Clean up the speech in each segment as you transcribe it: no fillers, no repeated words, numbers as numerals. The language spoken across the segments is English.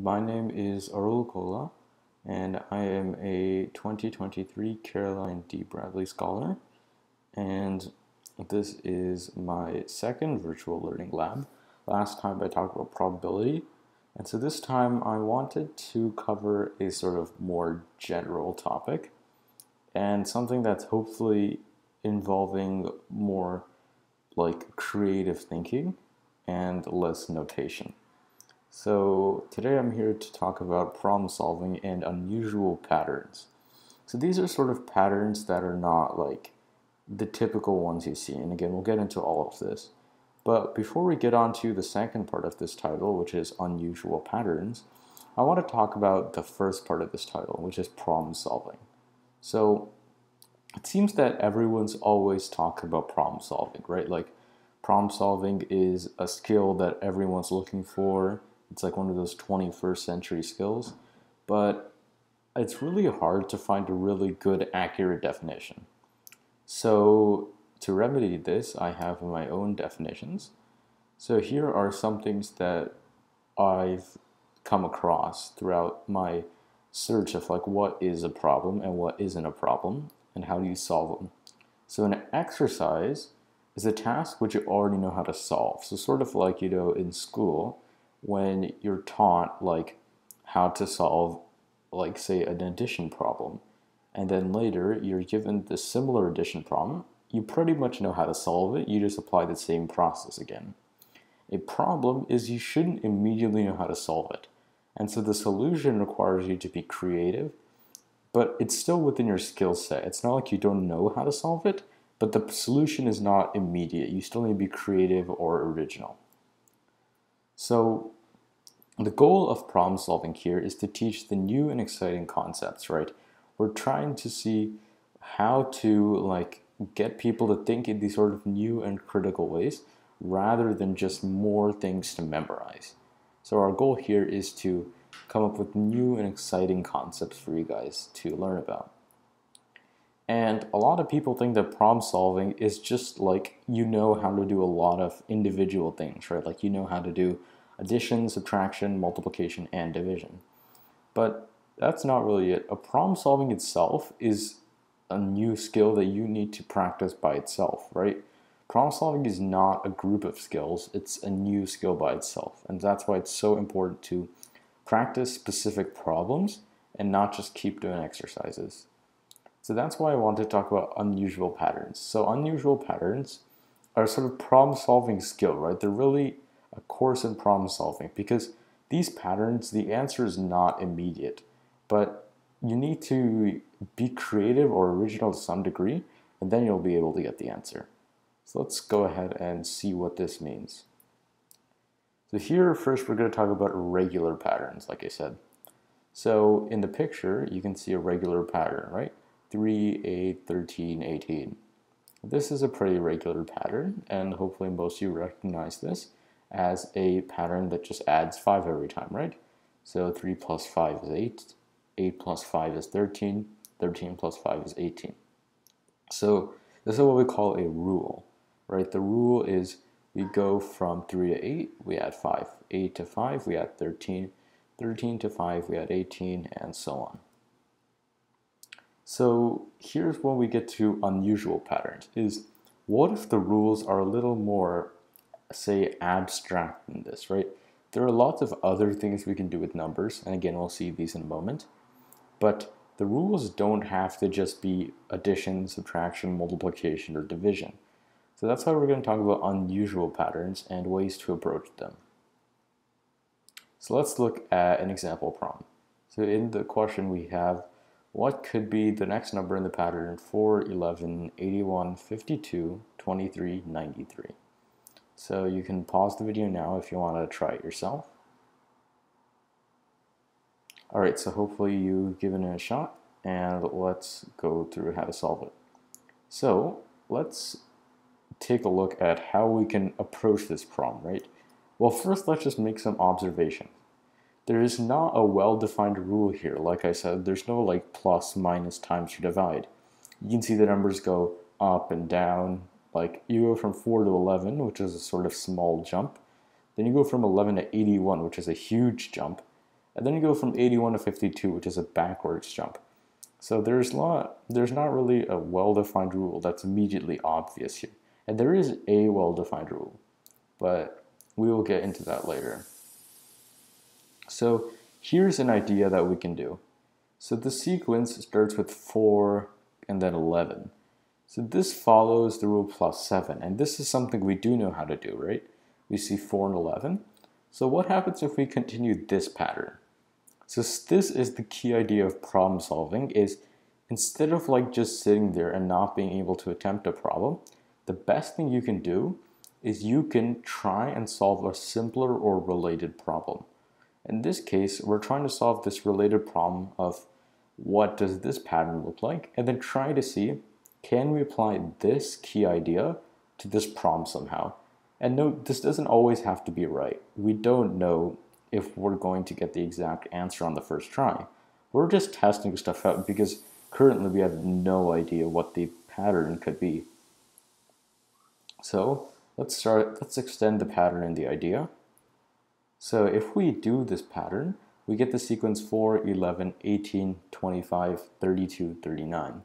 My name is Arul Kolla, and I am a 2023 Caroline D. Bradley Scholar, and this is my second virtual learning lab. Last time I talked about probability, and so this time I wanted to cover a sort of more general topic, and something that's hopefully involving more like creative thinking and less notation. So today I'm here to talk about problem solving and unusual patterns. So these are sort of patterns that are not like the typical ones you see. And again, we'll get into all of this. But before we get on to the second part of this title, which is unusual patterns, I want to talk about the first part of this title, which is problem solving. So it seems that everyone's always talked about problem solving, right? Like problem solving is a skill that everyone's looking for. It's like one of those 21st century skills, but it's really hard to find a really good, accurate definition. So to remedy this, I have my own definitions. So here are some things that I've come across throughout my search of like what is a problem and what isn't a problem and how do you solve them. So an exercise is a task which you already know how to solve. So sort of like, in school, when you're taught like how to solve like say an addition problem, and then later you're given the similar addition problem, you pretty much know how to solve it, you just apply the same process again. A problem is you shouldn't immediately know how to solve it, and so the solution requires you to be creative, but it's still within your skill set. It's not like you don't know how to solve it, but the solution is not immediate. You still need to be creative or original. So the goal of problem solving here is to teach the new and exciting concepts, right? We're trying to see how to like get people to think in these sort of new and critical ways rather than just more things to memorize. So our goal here is to come up with new and exciting concepts for you guys to learn about. And a lot of people think that problem solving is just like you know how to do a lot of individual things, right? Like you know how to do addition, subtraction, multiplication, and division. But that's not really it. A problem solving itself is a new skill that you need to practice by itself, right? Problem solving is not a group of skills, it's a new skill by itself. And that's why it's so important to practice specific problems and not just keep doing exercises. So that's why I want to talk about unusual patterns. So unusual patterns are sort of problem solving skill, right? They're really a course in problem solving because these patterns, the answer is not immediate, but you need to be creative or original to some degree, and then you'll be able to get the answer. So let's go ahead and see what this means. So here first we're going to talk about regular patterns, like I said. So in the picture, you can see a regular pattern, right? 3, 8, 13, 18. This is a pretty regular pattern, and hopefully most of you recognize this as a pattern that just adds 5 every time, right? So 3 plus 5 is 8, 8 plus 5 is 13, 13 plus 5 is 18. So this is what we call a rule, right? The rule is we go from 3 to 8, we add 5, 8 to 5, we add 13, 13 to 5, we add 18, and so on. So here's when we get to unusual patterns, is what if the rules are a little more, say, abstract than this, right? There are lots of other things we can do with numbers, and again, we'll see these in a moment, but the rules don't have to just be addition, subtraction, multiplication, or division. So that's why we're going to talk about unusual patterns and ways to approach them. So let's look at an example problem. So in the question we have, what could be the next number in the pattern 4, 11, 81, 52, 23, 93? So you can pause the video now if you want to try it yourself. Alright, so hopefully you've given it a shot, and let's go through how to solve it. So let's take a look at how we can approach this problem, right? Well, first let's just make some observations. There is not a well-defined rule here. Like I said, there's no like plus, minus, times, or divide. You can see the numbers go up and down. Like you go from 4 to 11, which is a sort of small jump. Then you go from 11 to 81, which is a huge jump. and then you go from 81 to 52, which is a backwards jump. So there's not really a well-defined rule that's immediately obvious here. And there is a well-defined rule, but we will get into that later. So here's an idea that we can do. So the sequence starts with 4 and then 11. So this follows the rule plus 7, and this is something we do know how to do, right? We see 4 and 11. So what happens if we continue this pattern? So this is the key idea of problem solving, is instead of like just sitting there and not being able to attempt a problem, the best thing you can do is you can try and solve a simpler or related problem. In this case, we're trying to solve this related problem of what does this pattern look like, and then try to see, can we apply this key idea to this problem somehow? And note, this doesn't always have to be right. We don't know if we're going to get the exact answer on the first try. We're just testing stuff out because currently we have no idea what the pattern could be. So let's extend the pattern in the idea. So if we do this pattern, we get the sequence 4, 11, 18, 25, 32, 39.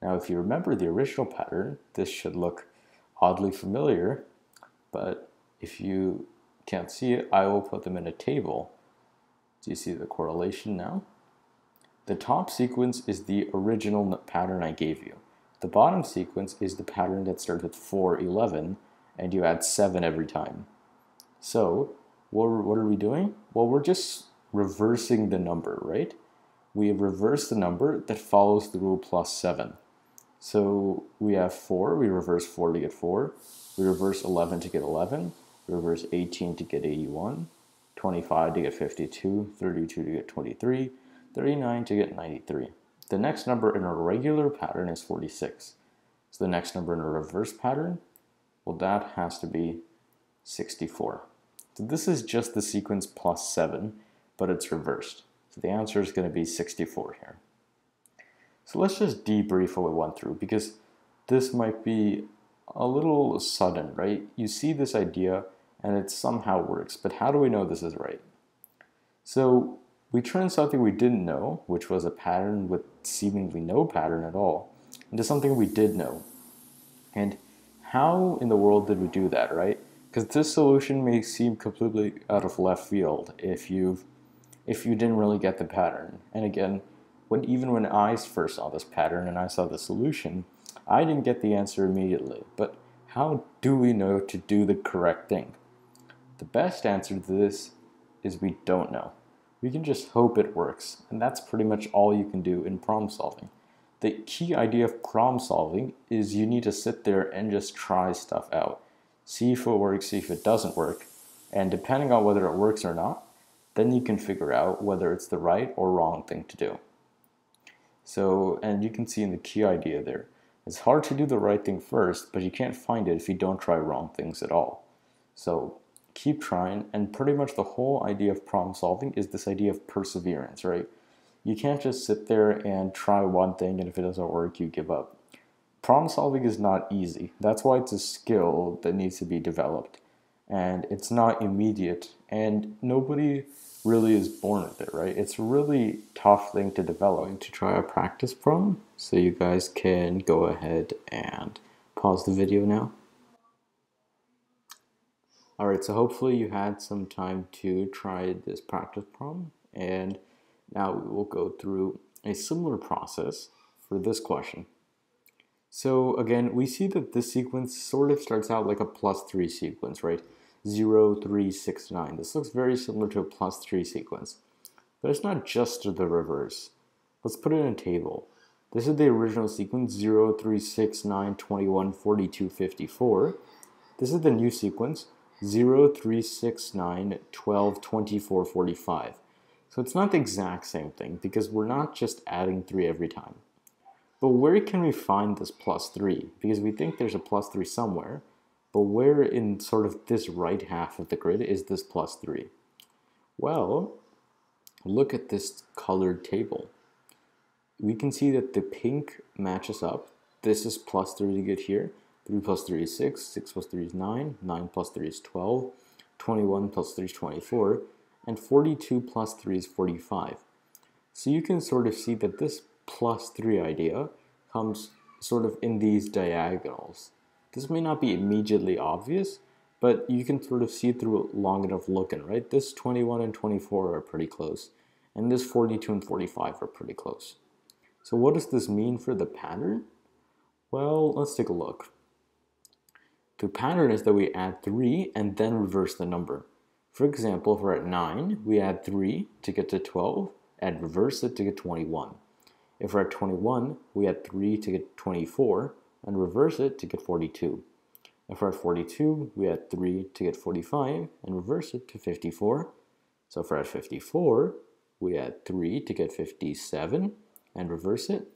Now if you remember the original pattern, this should look oddly familiar, but if you can't see it, I will put them in a table. Do you see the correlation now? The top sequence is the original pattern I gave you. The bottom sequence is the pattern that starts with 4, 11, and you add 7 every time. So what are we doing? Well, we're just reversing the number, right? We have reversed the number that follows the rule plus 7. So we have 4, we reverse 4 to get 4, we reverse 11 to get 11, we reverse 18 to get 81, 25 to get 52, 32 to get 23, 39 to get 93. The next number in a regular pattern is 46. So the next number in a reverse pattern, well, that has to be 64. So this is just the sequence plus 7, but it's reversed. So the answer is going to be 64 here. So let's just debrief what we went through, because this might be a little sudden, right? You see this idea and it somehow works, but how do we know this is right? So we turned something we didn't know, which was a pattern with seemingly no pattern at all, into something we did know. And how in the world did we do that, right? Because this solution may seem completely out of left field if you didn't really get the pattern. And again, even when I first saw this pattern and I saw the solution, I didn't get the answer immediately. But how do we know to do the correct thing? The best answer to this is we don't know. We can just hope it works, and that's pretty much all you can do in problem solving. The key idea of problem solving is you need to sit there and just try stuff out. See if it works, see if it doesn't work, and depending on whether it works or not, then you can figure out whether it's the right or wrong thing to do. So, and you can see in the key idea there, it's hard to do the right thing first, but you can't find it if you don't try wrong things at all. So keep trying, and pretty much the whole idea of problem solving is this idea of perseverance, right? You can't just sit there and try one thing, and if it doesn't work, you give up. Problem solving is not easy. That's why it's a skill that needs to be developed. And it's not immediate, and nobody really is born with it, right? It's a really tough thing to develop. I'm going to try a practice problem, so you guys can go ahead and pause the video now. Alright, so hopefully you had some time to try this practice problem, and now we will go through a similar process for this question. So again, we see that this sequence sort of starts out like a +3 sequence, right? 0, 3, 6, 9. This looks very similar to a +3 sequence. But it's not just the reverse. Let's put it in a table. This is the original sequence, 0, 3, 6, 9, 21, 42, 54. This is the new sequence, 0, 3, 6, 9, 12, 24, 45. So it's not the exact same thing because we're not just adding 3 every time. But where can we find this +3? Because we think there's a +3 somewhere, but where in sort of this right half of the grid is this +3? Well, look at this colored table. We can see that the pink matches up. This is +3 to get here. 3 plus 3 is 6, 6 plus 3 is 9, 9 plus 3 is 12, 21 plus 3 is 24, and 42 plus 3 is 45. So you can sort of see that this plus 3 idea comes sort of in these diagonals. This may not be immediately obvious, but you can sort of see through it long enough looking, right? This 21 and 24 are pretty close, and this 42 and 45 are pretty close. So what does this mean for the pattern? Well, let's take a look. The pattern is that we add 3 and then reverse the number. For example, if we're at 9, we add 3 to get to 12, and reverse it to get 21. If we're at 21, we add 3 to get 24, and reverse it to get 42. If we're at 42, we add 3 to get 45, and reverse it to 54. So if we're at 54, we add 3 to get 57, and reverse it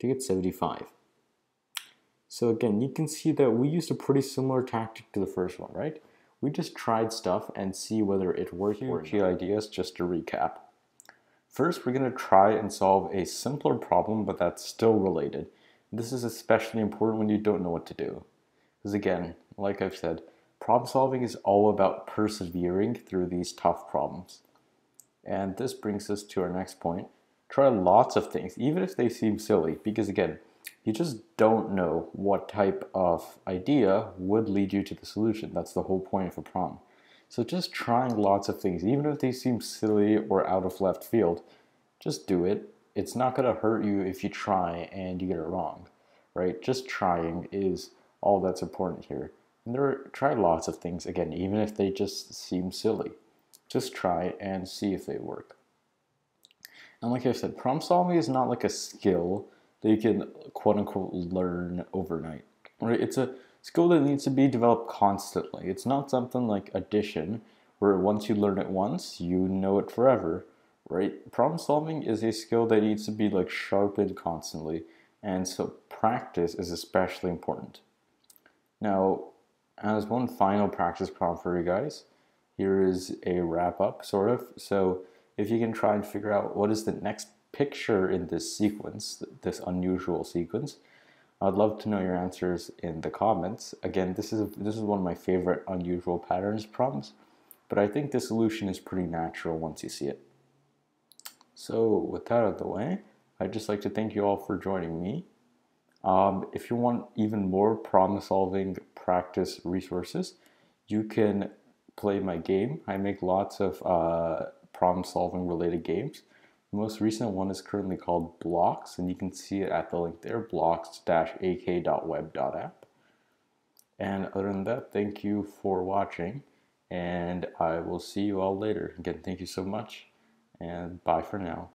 to get 75. So again, you can see that we used a pretty similar tactic to the first one, right? We just tried stuff and see whether it worked or not. Key ideas just to recap. First, we're going to try and solve a simpler problem, but that's still related. This is especially important when you don't know what to do. Because again, like I've said, problem solving is all about persevering through these tough problems. And this brings us to our next point. Try lots of things, even if they seem silly, because again, you just don't know what type of idea would lead you to the solution. That's the whole point of a problem. So just trying lots of things, even if they seem silly or out of left field, just do it. It's not going to hurt you if you try and you get it wrong, right? Just trying is all that's important here. And try lots of things, again, even if they just seem silly. Just try and see if they work. And like I said, problem solving is not like a skill that you can quote unquote learn overnight, right? It's a skill that needs to be developed constantly. It's not something like addition where once you learn it once, you know it forever, right? Problem solving is a skill that needs to be like sharpened constantly, and so practice is especially important. Now, as one final practice problem for you guys, here is a wrap up sort of. So if you can try and figure out what is the next picture in this sequence, this unusual sequence, I'd love to know your answers in the comments. Again, this is one of my favorite unusual patterns problems, but I think the solution is pretty natural once you see it. So with that out of the way, I'd just like to thank you all for joining me. If you want even more problem solving practice resources, you can play my game. I make lots of problem solving related games. The most recent one is currently called Blocks, and you can see it at the link there, blocks-ak.web.app. And other than that, thank you for watching, and I will see you all later. Again, thank you so much, and bye for now.